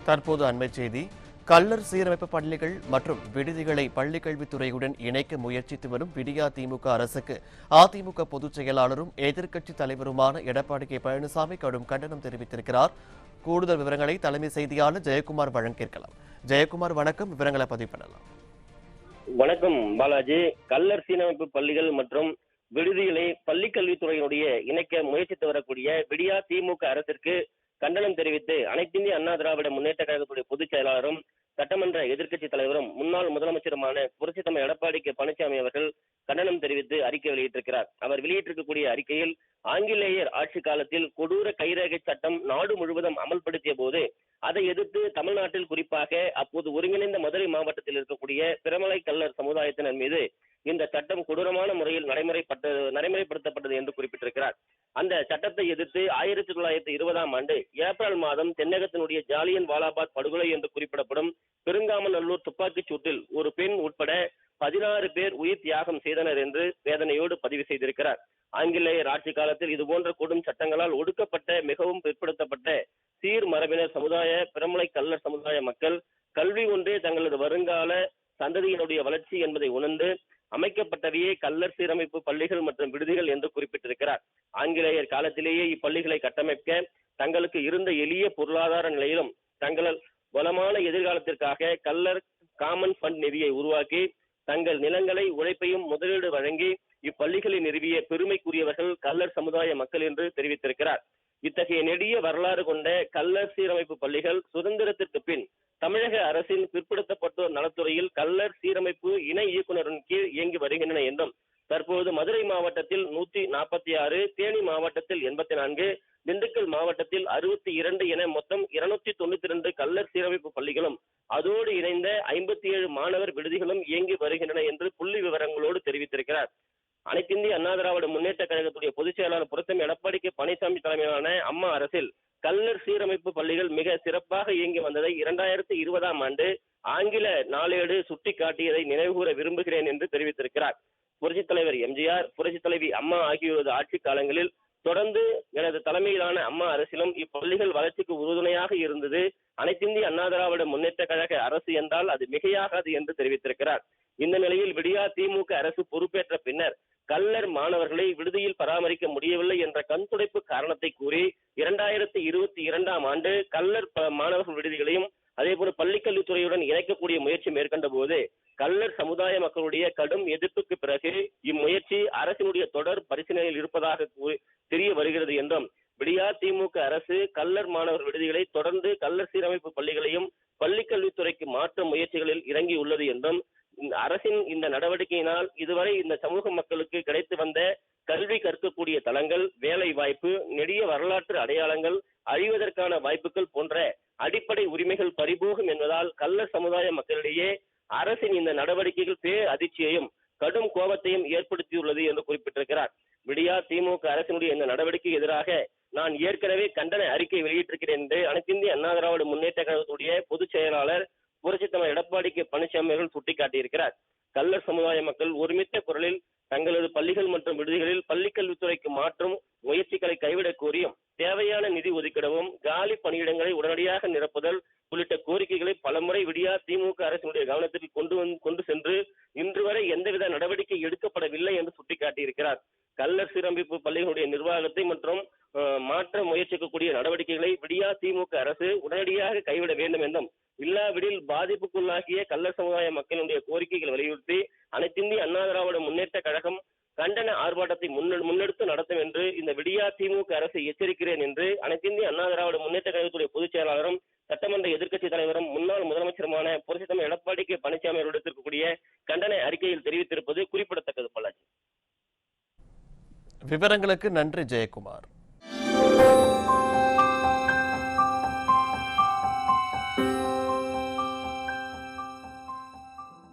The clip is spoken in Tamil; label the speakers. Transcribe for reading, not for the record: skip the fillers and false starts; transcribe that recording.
Speaker 1: தற்போது அண்மைச் செய்தி. கள்ளர் சீரமைப்பு பள்ளிகள் மற்றும் விடுதிகளை பள்ளிக்கல்வித்துறையுடன் இணைக்க முயற்சித்து வரும் விடியா திமுக அரசுக்கு அதிமுக பொதுச் செயலாளரும் எதிர்க்கட்சித் தலைவருமான எடப்பாடி கே பழனிசாமி கடும் கண்டனம் தெரிவித்திருக்கிறார். கூடுதல் விவரங்களை தலைமை செய்தியாளர் ஜெயக்குமார் வழங்க கேட்கலாம். ஜெயக்குமார், வணக்கம். விவரங்களை பதிவு பண்ணலாம்.
Speaker 2: வணக்கம் பாலாஜி. கள்ளர் சீரமைப்பு பள்ளிகள் மற்றும் விடுதிகளை பள்ளிக்கல்வித்துறையினுடைய இணைக்க முயற்சித்து வரக்கூடிய விடியா திமுக அரசிற்கு கண்டனம் தெரிவித்து அனைத்திந்திய அண்ணா திராவிட முன்னேற்ற கழகத்துடைய பொதுச் செயலாளரும் சட்டமன்ற எதிர்க்கட்சி தலைவரும் முன்னாள் முதலமைச்சருமான புரட்சித் தலைவர் எடப்பாடி கே பழனிசாமி அவர்கள் கண்டனம் தெரிவித்து அறிக்கை வெளியிட்டிருக்கிறார். அவர் வெளியிட்டிருக்கக்கூடிய அறிக்கையில், ஆங்கிலேயர் ஆட்சி காலத்தில் கொடூர கைரேகை சட்டம் நாடு முழுவதும் அமல்படுத்திய போது அதை எதிர்த்து தமிழ்நாட்டில் குறிப்பாக அப்போது ஒருங்கிணைந்த மதுரை மாவட்டத்தில் இருக்கக்கூடிய பிரமலை கள்ளர் சமுதாயத்தினர் மீது இந்த சட்டம் கொடூரமான முறையில் நடைமுறைப்படுத்தப்பட்டது என்று குறிப்பிட்டிருக்கிறார். அந்த சட்டத்தை எதிர்த்து 1920ஆம் ஆண்டு ஏப்ரல் மாதம் தென்னகத்தினுடைய ஜாலியன் வாலாபாக் படுகொலை என்று குறிப்பிடப்படும் பெருங்காமநல்லூர் துப்பாக்கிச் சூட்டில் ஒரு பெண் உட்பட 16 பேர் உயிர் தியாகம் செய்தனர் என்று வேதனையோடு பதிவு செய்திருக்கிறார். ஆங்கிலேயர் ஆட்சி காலத்தில் இதுபோன்ற கொடும் சட்டங்களால் ஒடுக்கப்பட்ட மிகவும் பிற்படுத்தப்பட்ட சீர் மரபினர் சமுதாய பிரமலை கள்ளர் சமுதாய மக்கள் கல்வி ஒன்றே தங்களது வருங்கால சந்ததியினுடைய வளர்ச்சி என்பதை உணர்ந்து அமைக்கப்பட்டவையே கள்ளர் சீரமைப்பு பள்ளிகள் மற்றும் விடுதிகள் என்று குறிப்பிட்டிருக்கிறார். ஆங்கிலேயர் காலத்திலேயே இப்பள்ளிகளை கட்டமைக்க தங்களுக்கு இருந்த எளிய பொருளாதார நிலையிலும் தங்கள் வளமான எதிர்காலத்திற்காக கள்ளர் காமன் ஃபண்ட் நிதியை உருவாக்கி தங்கள் நிலங்களை உழைப்பையும் முதலீடு வழங்கி இப்பள்ளிகளை நிறுவிய பெருமைக்குரியவர்கள் கள்ளர் சமுதாய மக்கள் என்று தெரிவித்திருக்கிறார். இத்தகைய நெடிய வரலாறு கொண்ட கள்ளர் சீரமைப்பு பள்ளிகள் சுதந்திரத்திற்கு பின் தமிழக அரசின் பிற்படுத்தப்பட்டோர் நலத்துறையில் கள்ளர் சீரமைப்பு இணை இயக்குநரின் கீழ் இயங்கி வருகின்றன என்றும், தற்போது மதுரை மாவட்டத்தில் 146, தேனி மாவட்டத்தில் 84, திண்டுக்கல் மாவட்டத்தில் 62 என மொத்தம் 292 கள்ளர் சீரமைப்பு பள்ளிகளும் அதோடு இணைந்த 57 மாணவர் விடுதிகளும் இயங்கி வருகின்றன என்று புள்ளி விவரங்களோடு தெரிவித்திருக்கிறார். அனைத்திந்திய அண்ணா திராவிட முன்னேற்ற கழகத்துடைய பொதுச் செயலாளர் புரட்சி எடப்பாடி கே பழனிசாமி தலைமையிலான அம்மா அரசில் கள்ளர் சீரமைப்பு பள்ளிகள் மிக சிறப்பாக இயங்கி வந்ததை 2020ஆம் ஆண்டு ஆங்கில நாளேடு சுட்டிக்காட்டியதை நினைவுகூர விரும்புகிறேன் என்று தெரிவித்திருக்கிறார். புரட்சித் தலைவர் எம்ஜிஆர், புரட்சித் தலைவி அம்மா ஆகியோரது ஆட்சி காலங்களில் தொடர்ந்து எனது தலைமையிலான அம்மா அரசிலும் இப்பள்ளிகள் வளர்ச்சிக்கு உறுதுணையாக இருந்தது அனைத்திந்திய அண்ணா திராவிட முன்னேற்ற கழக அரசு என்றால் அது மிகையாகாது என்று தெரிவித்திருக்கிறார். இந்த நிலையில் விடியா திமுக அரசு பொறுப்பேற்ற பின்னர் கள்ளர் மாணவர்களை விடுதியில் பராமரிக்க முடியவில்லை என்ற கண்துடைப்பு காரணத்தை கூறி 2022ஆம் ஆண்டு கள்ளர் மாணவர்கள் விடுதிகளையும் அதேபோல பள்ளிக்கல்வித்துறையுடன் இணைக்கக்கூடிய முயற்சி மேற்கொண்ட போது கள்ளர் சமுதாய மக்களுடைய கடும் எதிர்ப்புக்கு பிறகு இம்முயற்சி அரசினுடைய தொடர் பரிசீலனையில் இருப்பதாக தெரிய வருகிறது என்றும், விடியா திமுக அரசு கள்ளர் மாணவர் விடுதிகளை தொடர்ந்து கள்ளர் சீரமைப்பு பள்ளிகளையும் பள்ளிக்கல்வித்துறைக்கு மாற்றும் முயற்சிகளில் இறங்கியுள்ளது என்றும், அரசின் இந்த நடவடிக்கையினால் இதுவரை இந்த சமூக மக்களுக்கு கிடைத்து வந்த கல்வி கற்கக்கூடிய தளங்கள், வேலை வாய்ப்பு, நெடிய வரலாற்று அடையாளங்கள் அழிவதற்கான வாய்ப்புகள் போன்ற அடிப்படை உரிமைகள் பறிபோகும் என்பதால் கள்ளர் சமுதாய மக்களிடையே அரசின் இந்த நடவடிக்கைகள் பேர் அதிர்ச்சியையும் கடும் கோபத்தையும் ஏற்படுத்தியுள்ளது என்று குறிப்பிட்டிருக்கிறார். விடியா திமுக அரசினுடைய இந்த நடவடிக்கைக்கு எதிராக நான் ஏற்கனவே கண்டன அறிக்கை வெளியிட்டிருக்கிறேன் என்று அனைத்திந்திய அண்ணா திராவிட முன்னேற்ற கழகத்துடைய பொதுச் செயலாளர் புரட்சித் தலைவர் எடப்பாடி கே பழனிசாமி அவர்கள் சுட்டிக்காட்டியிருக்கிறார். கள்ளர் சமுதாய மக்கள் ஒருமித்த குரலில் தங்களது பள்ளிகள் மற்றும் விடுதிகளில் பள்ளிக்கல்வித்துறைக்கு மாற்றும் முயற்சிகளை கைவிடக் கோரியும், தேவையான நிதி ஒதுக்கிடவும், காலி பணியிடங்களை உடனடியாக நிரப்புதல் உள்ளிட்ட கோரிக்கைகளை பலமுறை விடியா திமுக அரசினுடைய கவனத்திற்கு கொண்டு சென்று இன்று வரை எந்தவித நடவடிக்கை எடுக்கப்படவில்லை என்று சுட்டிக்காட்டியிருக்கிறார். கள்ளர் சீரமைப்பு பள்ளிகளுடைய நிர்வாகத்தை மற்றும் மாற்ற முயற்சிக்கக்கூடிய நடவடிக்கைகளை விடியா திமுக அரசு உடனடியாக கைவிட வேண்டும் என்றும், இல்லாவிடில் பாதிப்புக்குள்ளாகிய கள்ளர் சமுதாய மக்களுடைய கோரிக்கைகள் வலியுறுத்தி அனைத்திந்திய அண்ணா திராவிட முன்னேற்ற கழகம் கண்டன ஆர்ப்பாட்டத்தை முன்னெடுத்து நடத்தும் என்று இந்த விடியா திமுக அரசை எச்சரிக்கிறேன் என்று அனைத்திந்திய அண்ணா திராவிட முன்னேற்ற கழகத்துடைய பொதுச் செயலாளரும் சட்டமன்ற எதிர்க்கட்சி தலைவரும் முன்னாள் முதலமைச்சருமான புரட்சித் தலைவர் எடப்பாடி கே பழனிசாமி அவர்கள் எடுத்திருக்கக்கூடிய கண்டன அறிக்கையில் தெரிவித்திருப்பது குறிப்பிடத்தக்கது. பாலாஜி,
Speaker 1: விவரங்களுக்கு நன்றி ஜெயக்குமார்.